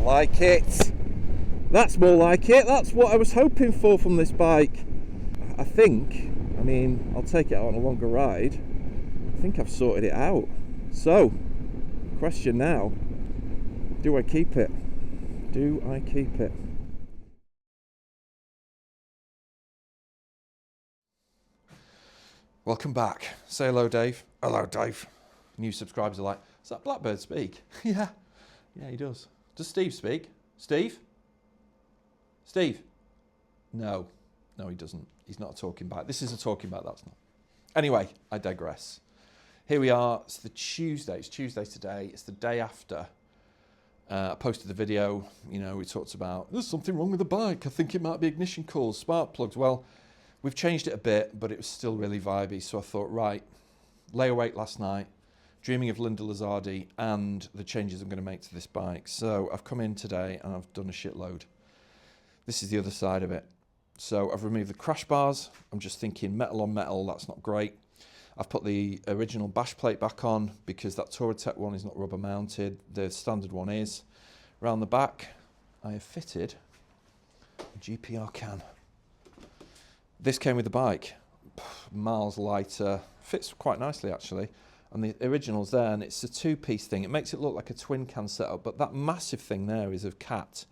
like it. That's more like it. That's what I was hoping for from this bike. I think, I mean, I'll take it out on a longer ride. I think I've sorted it out. So, question now, do I keep it? Do I keep it? Welcome back. Say hello, Dave. Hello, Dave. New subscribers are like, does that Blackbird speak? Yeah, he does. Does Steve speak? Steve? Steve? No, he doesn't. He's not a talking bike. This is a talking bike, that's not. Anyway, I digress. Here we are. It's the Tuesday. It's Tuesday today. It's the day after. I posted the video. You know, we talked about, there's something wrong with the bike. I think it might be ignition coils, spark plugs. Well, we've changed it a bit, but it was still really vibey. So I thought, right, lay awake last night, dreaming of Linda Lazzardi and the changes I'm going to make to this bike. So I've come in today and I've done a shitload. This is the other side of it. So I've removed the crash bars. I'm just thinking metal on metal, that's not great. I've put the original bash plate back on because that Touratech one is not rubber mounted. The standard one is. Around the back, I have fitted a GPR can. This came with the bike. Miles lighter. Fits quite nicely actually. And the original's there, and it's a two-piece thing. It makes it look like a twin can setup, but that massive thing there is of cat.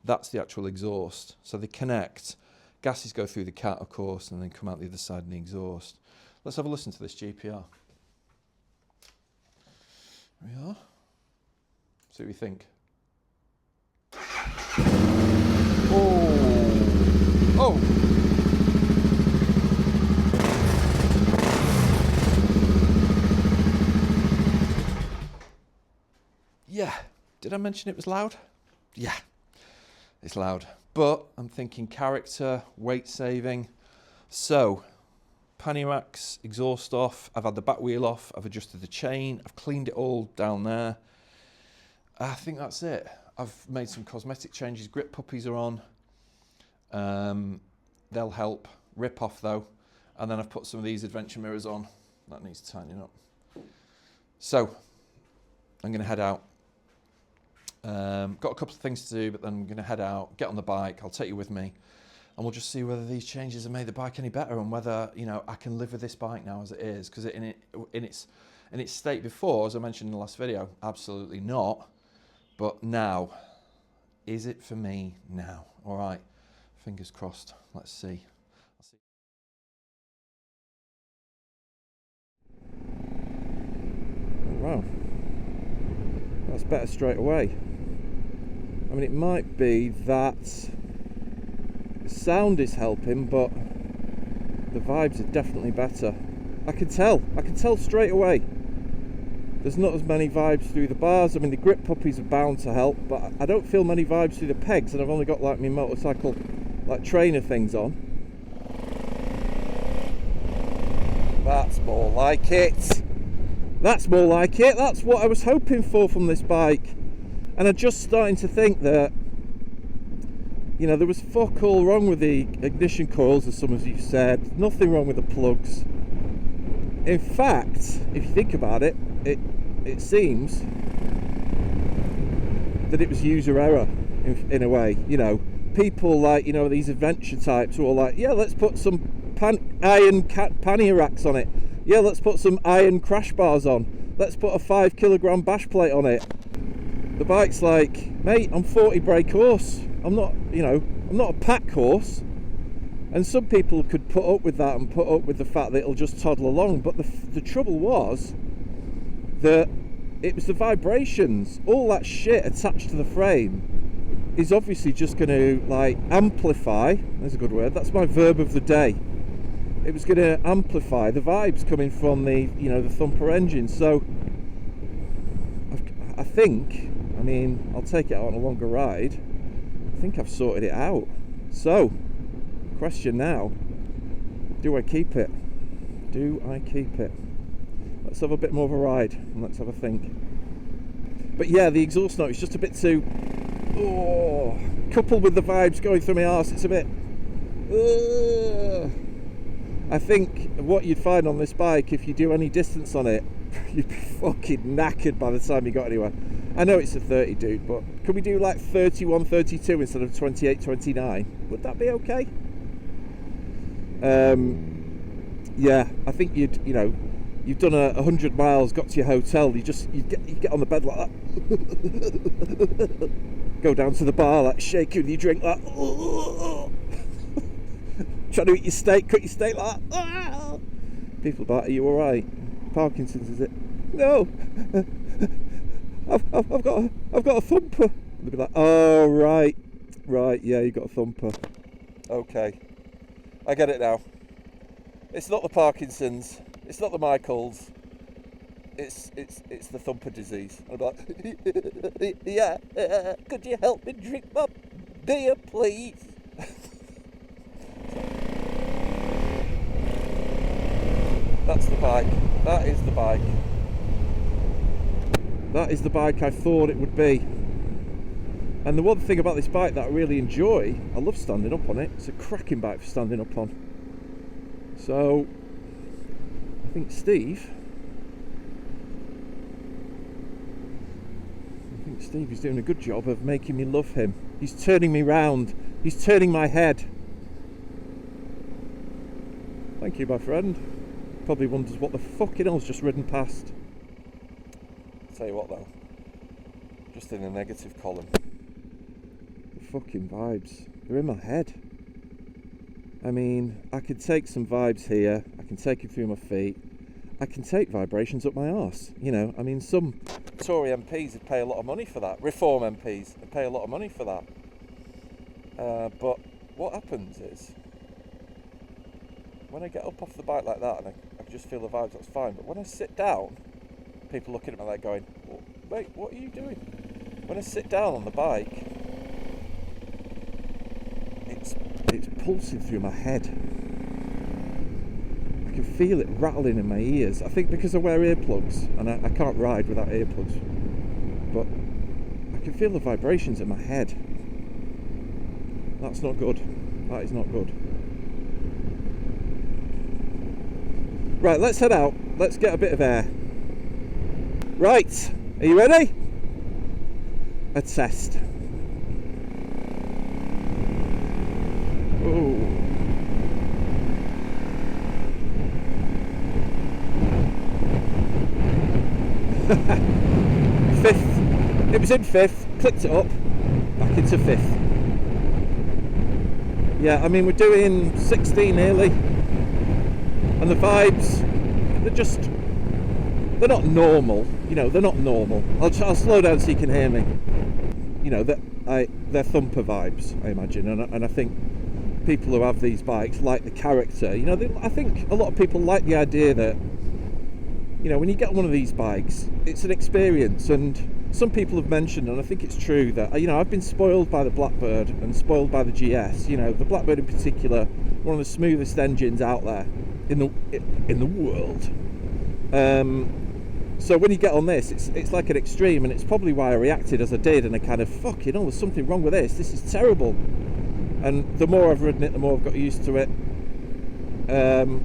That's the actual exhaust. So they connect. Gases go through the cat, of course, and then come out the other side in the exhaust. Let's have a listen to this GPR. Here we are. See what we think. Oh! Yeah. Did I mention it was loud? Yeah. It's loud, but I'm thinking character, weight saving. So, panny racks, exhaust off, I've had the back wheel off, I've adjusted the chain, I've cleaned it all down there. I think that's it. I've made some cosmetic changes, grip puppies are on. They'll help, rip off though. And then I've put some of these adventure mirrors on. That needs tightening up. So, I'm gonna head out. Got a couple of things to do, but then I'm going to head out, get on the bike, I'll take you with me, and we'll just see whether these changes have made the bike any better and whether, you know, I can live with this bike now as it is, because in its state before, as I mentioned in the last video, absolutely not, but now, is it for me now? All right, fingers crossed, let's see. Wow, that's better straight away. I mean, it might be that the sound is helping, but the vibes are definitely better. I can tell straight away. There's not as many vibes through the bars. I mean, the grip puppies are bound to help, but I don't feel many vibes through the pegs, and I've only got like my motorcycle, like trainer things on. That's more like it. That's more like it. That's what I was hoping for from this bike. And I'm just starting to think that, you know, there was fuck all wrong with the ignition coils, as some of you said. Nothing wrong with the plugs. In fact, if you think about it, it seems that it was user error in a way. You know, people like, you know, these adventure types who are like, yeah, let's put some iron pannier racks on it. Yeah, let's put some iron crash bars on. Let's put a 5 kilogram bash plate on it. The bike's like, mate, I'm 40 brake horse. I'm not, you know, I'm not a pack horse. And some people could put up with that and put up with the fact that it'll just toddle along. But the trouble was that it was the vibrations. All that shit attached to the frame is obviously just going to, like, amplify. There's a good word. That's my verb of the day. It was going to amplify the vibes coming from the, you know, the thumper engine. So I think, I mean, I'll take it out on a longer ride. I think I've sorted it out. So, question now, do I keep it? Do I keep it? Let's have a bit more of a ride and let's have a think. But yeah, the exhaust note is just a bit too, coupled with the vibes going through my arse, it's a bit, I think what you'd find on this bike, if you do any distance on it, you'd be fucking knackered by the time you got anywhere. I know it's a 30, dude, but can we do like 31, 32 instead of 28, 29? Would that be okay? Yeah, I think you've done 100 miles, got to your hotel, you get on the bed like that, go down to the bar, like shaking your drink, like trying to eat your steak, cut your steak like that. People are like, are you alright? Parkinson's, is it? No, I've got a thumper. They'll be like, oh right, yeah, you got a thumper. Okay, I get it now. It's not the Parkinson's, it's not the Michaels, it's the thumper disease. I'm like, yeah, could you help me drink my beer, please? That's the bike. That is the bike. That is the bike I thought it would be. And the one thing about this bike that I really enjoy, I love standing up on it. It's a cracking bike for standing up on. So, I think Steve is doing a good job of making me love him. He's turning me round. He's turning my head. Thank you, my friend. Probably wonders what the fucking hell's just ridden past. I'll tell you what though, just in a negative column, the fucking vibes, they're in my head. I mean, I could take some vibes here, I can take it through my feet, I can take vibrations up my arse, you know. I mean, some Tory MPs would pay a lot of money for that, Reform MPs would pay a lot of money for that. But what happens is, when I get up off the bike like that and I just feel the vibes, that's fine. But when I sit down, people looking at me like going, well, mate, what are you doing? When I sit down on the bike, it's pulsing through my head. I can feel it rattling in my ears. I think because I wear earplugs, and I can't ride without earplugs, but I can feel the vibrations in my head. That's not good. That is not good. Right, let's head out. Let's get a bit of air. Right, are you ready? A test. Ooh. Fifth. It was in fifth. Clicked it up. Back into fifth. Yeah, I mean, we're doing 16 nearly. And the vibes, they're not normal, you know, they're not normal. I'll slow down so you can hear me. You know, they're thumper vibes, I imagine, and I think people who have these bikes like the character. You know, I think a lot of people like the idea that, you know, when you get on one of these bikes, it's an experience, and some people have mentioned, and I think it's true, that, you know, I've been spoiled by the Blackbird and spoiled by the GS. You know, the Blackbird in particular, one of the smoothest engines out there in the world. So when you get on this, it's like an extreme, and it's probably why I reacted as I did, and I kind of, fucking hell, there's something wrong with this is terrible. And the more I've ridden it, the more I've got used to it. I'm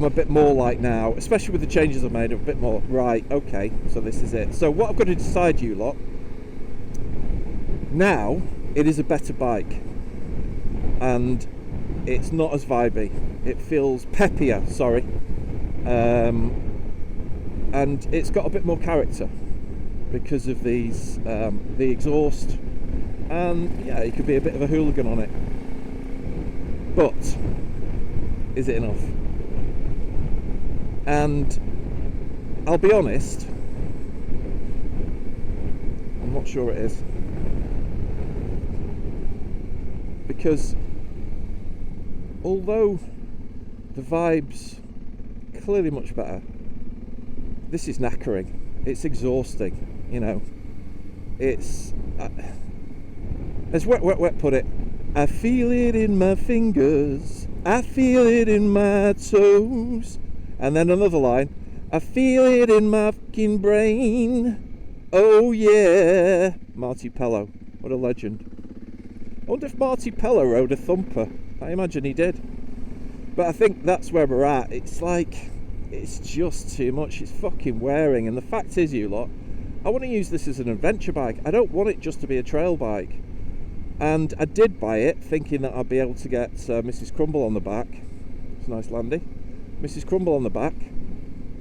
a bit more like now, especially with the changes I've made, a bit more, right, okay, so this is it. So what I've got to decide, you lot, now it is a better bike, and it's not as vibey. It feels peppier, sorry. And it's got a bit more character because of these, the exhaust, and yeah, you could be a bit of a hooligan on it. But is it enough? And I'll be honest, I'm not sure it is, because although the vibes clearly much better, this is knackering. It's exhausting, you know. It's as wet put it, I feel it in my fingers, I feel it in my toes. And then another line, I feel it in my fucking brain. Oh yeah. Marty Pello, what a legend. I wonder if Marty Pello rode a thumper. I imagine he did. But I think that's where we're at. It's like, it's just too much. It's fucking wearing. And the fact is, you lot, I want to use this as an adventure bike. I don't want it just to be a trail bike. And I did buy it thinking that I'd be able to get Mrs. Crumble on the back. It's a nice Landy. Mrs. Crumble on the back.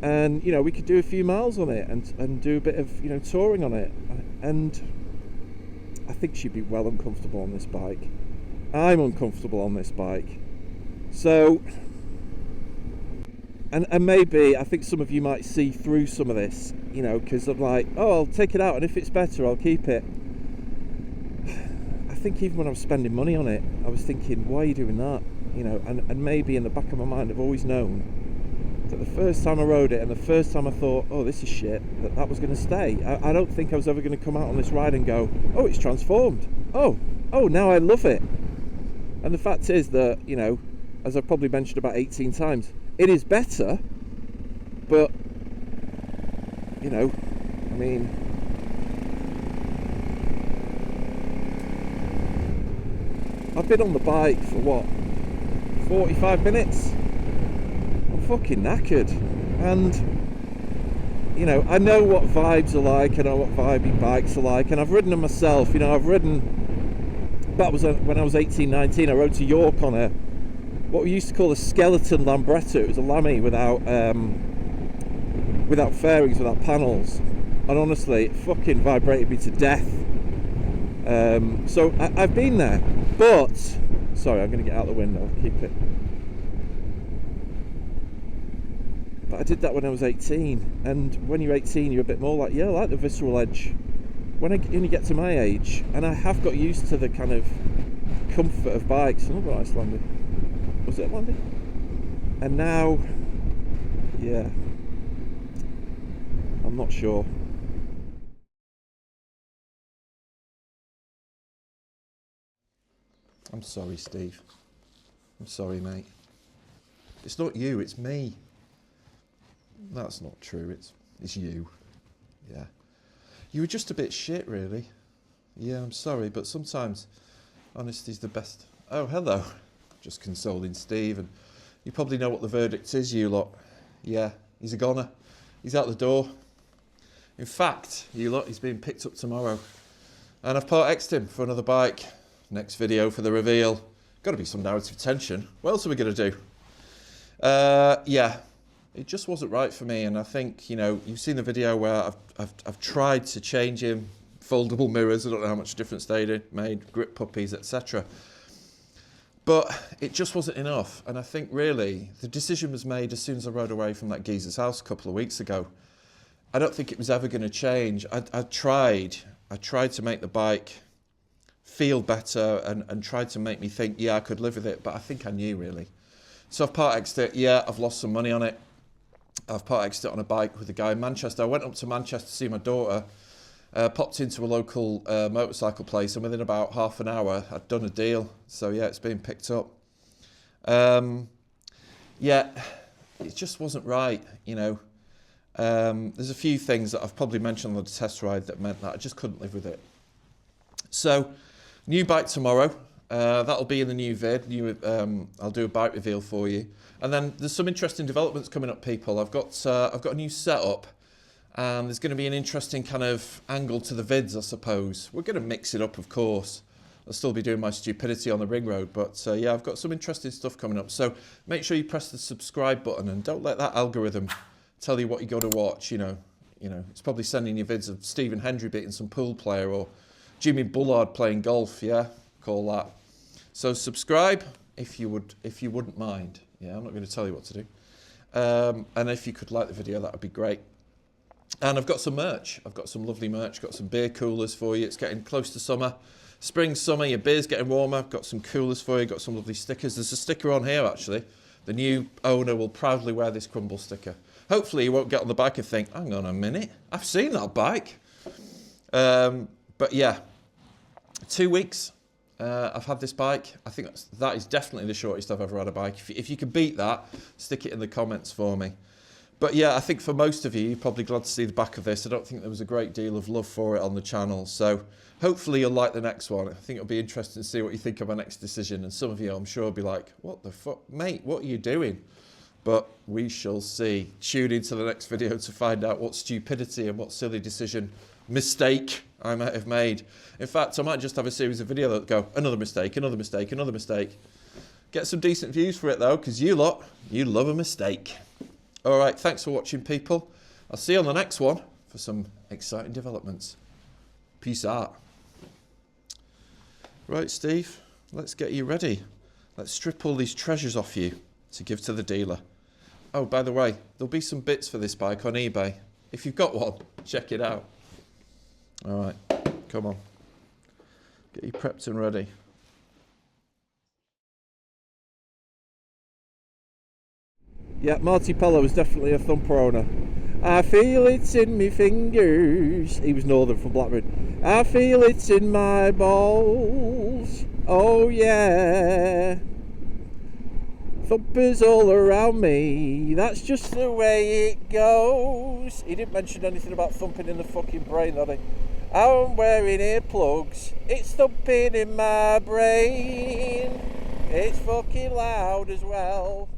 And, you know, we could do a few miles on it and do a bit of, you know, touring on it. And I think she'd be well uncomfortable on this bike. I'm uncomfortable on this bike. So, and maybe, I think some of you might see through some of this, you know, because I'm like, oh, I'll take it out, and if it's better, I'll keep it. I think even when I was spending money on it, I was thinking, why are you doing that? You know, and maybe in the back of my mind, I've always known that the first time I rode it and the first time I thought, oh, this is shit, that was going to stay. I don't think I was ever going to come out on this ride and go, oh, it's transformed. Oh, now I love it. And the fact is that, you know, as I've probably mentioned about 18 times, it is better, but, you know, I mean, I've been on the bike for what, 45 minutes? I'm fucking knackered. And, you know, I know what vibes are like, I know what vibey bikes are like, and I've ridden them myself. You know, I've ridden, that was when I was 18, 19, I rode to York on a, what we used to call a skeleton Lambretta. It was a Lammy without fairings, without panels, and honestly, it fucking vibrated me to death. So I've been there, but sorry, I'm going to get out the window. I'll keep it. But I did that when I was 18, and when you're 18, you're a bit more like, yeah, I like the visceral edge. When you get to my age, and I have got used to the kind of comfort of bikes. Another Icelandic. Was it Landy? And now, yeah, I'm not sure. I'm sorry, Steve. I'm sorry, mate. It's not you, it's me. That's not true, it's you. Yeah. You were just a bit shit, really. Yeah, I'm sorry, but sometimes honesty's the best. Oh, hello. Just consoling Steve, and you probably know what the verdict is, you lot. Yeah, he's a goner. He's out the door. In fact, you lot, he's being picked up tomorrow. And I've part X'd him for another bike. Next video for the reveal. Got to be some narrative tension. What else are we going to do? Yeah, it just wasn't right for me, and I think, you know, you've seen the video where I've tried to change him. Foldable mirrors, I don't know how much difference they made, grip puppies, etc. But it just wasn't enough, and I think really the decision was made as soon as I rode away from that geezer's house a couple of weeks ago. I don't think it was ever going to change. I tried to make the bike feel better and tried to make me think, yeah, I could live with it, but I think I knew really. So I've part X'd it. Yeah, I've lost some money on it. I've part X'd it on a bike with a guy in Manchester. I went up to Manchester to see my daughter, popped into a local motorcycle place, and within about half an hour I'd done a deal. So yeah, it's been picked up. Yeah, it just wasn't right, you know. There's a few things that I've probably mentioned on the test ride that meant that I just couldn't live with it. So, new bike tomorrow. That'll be in the new vid. I'll do a bike reveal for you. And then there's some interesting developments coming up, people. I've got a new setup, and there's going to be an interesting kind of angle to the vids, I suppose. We're going to mix it up, of course. I'll still be doing my stupidity on the ring road, but yeah, I've got some interesting stuff coming up. So make sure you press the subscribe button and don't let that algorithm tell you what you got to watch. You know, it's probably sending you vids of Stephen Hendry beating some pool player or Jimmy Bullard playing golf. Yeah, call that. So subscribe if you wouldn't mind. Yeah, I'm not going to tell you what to do. And if you could like the video, that would be great. And I've got some merch. I've got some lovely merch. Got some beer coolers for you. It's getting close to summer. Spring, summer, your beer's getting warmer. I've got some coolers for you. Got some lovely stickers. There's a sticker on here, actually. The new owner will proudly wear this Crumble sticker. Hopefully he won't get on the bike and think, hang on a minute, I've seen that bike. But yeah, 2 weeks. I've had this bike. I think that is definitely the shortest I've ever had a bike. If you can beat that, stick it in the comments for me. But yeah, I think for most of you, you're probably glad to see the back of this. I don't think there was a great deal of love for it on the channel. So hopefully you'll like the next one. I think it'll be interesting to see what you think of my next decision. And some of you, I'm sure, will be like, what the fuck? Mate, what are you doing? But we shall see. Tune into the next video to find out what stupidity and what silly decision, mistake I might have made. In fact, I might just have a series of videos that go, another mistake, another mistake, another mistake. Get some decent views for it though, because you lot, you love a mistake. All right, thanks for watching, people. I'll see you on the next one for some exciting developments. Peace out. Right, Steve, let's get you ready. Let's strip all these treasures off you to give to the dealer. Oh, by the way, there'll be some bits for this bike on eBay. If you've got one, check it out. All right, come on. Get you prepped and ready. Yeah, Marty Pello was definitely a thumper owner. I feel it's in me fingers. He was northern from Blackburn. I feel it's in my balls. Oh yeah. Thumpers all around me. That's just the way it goes. He didn't mention anything about thumping in the fucking brain, did he? I'm wearing earplugs. It's thumping in my brain. It's fucking loud as well.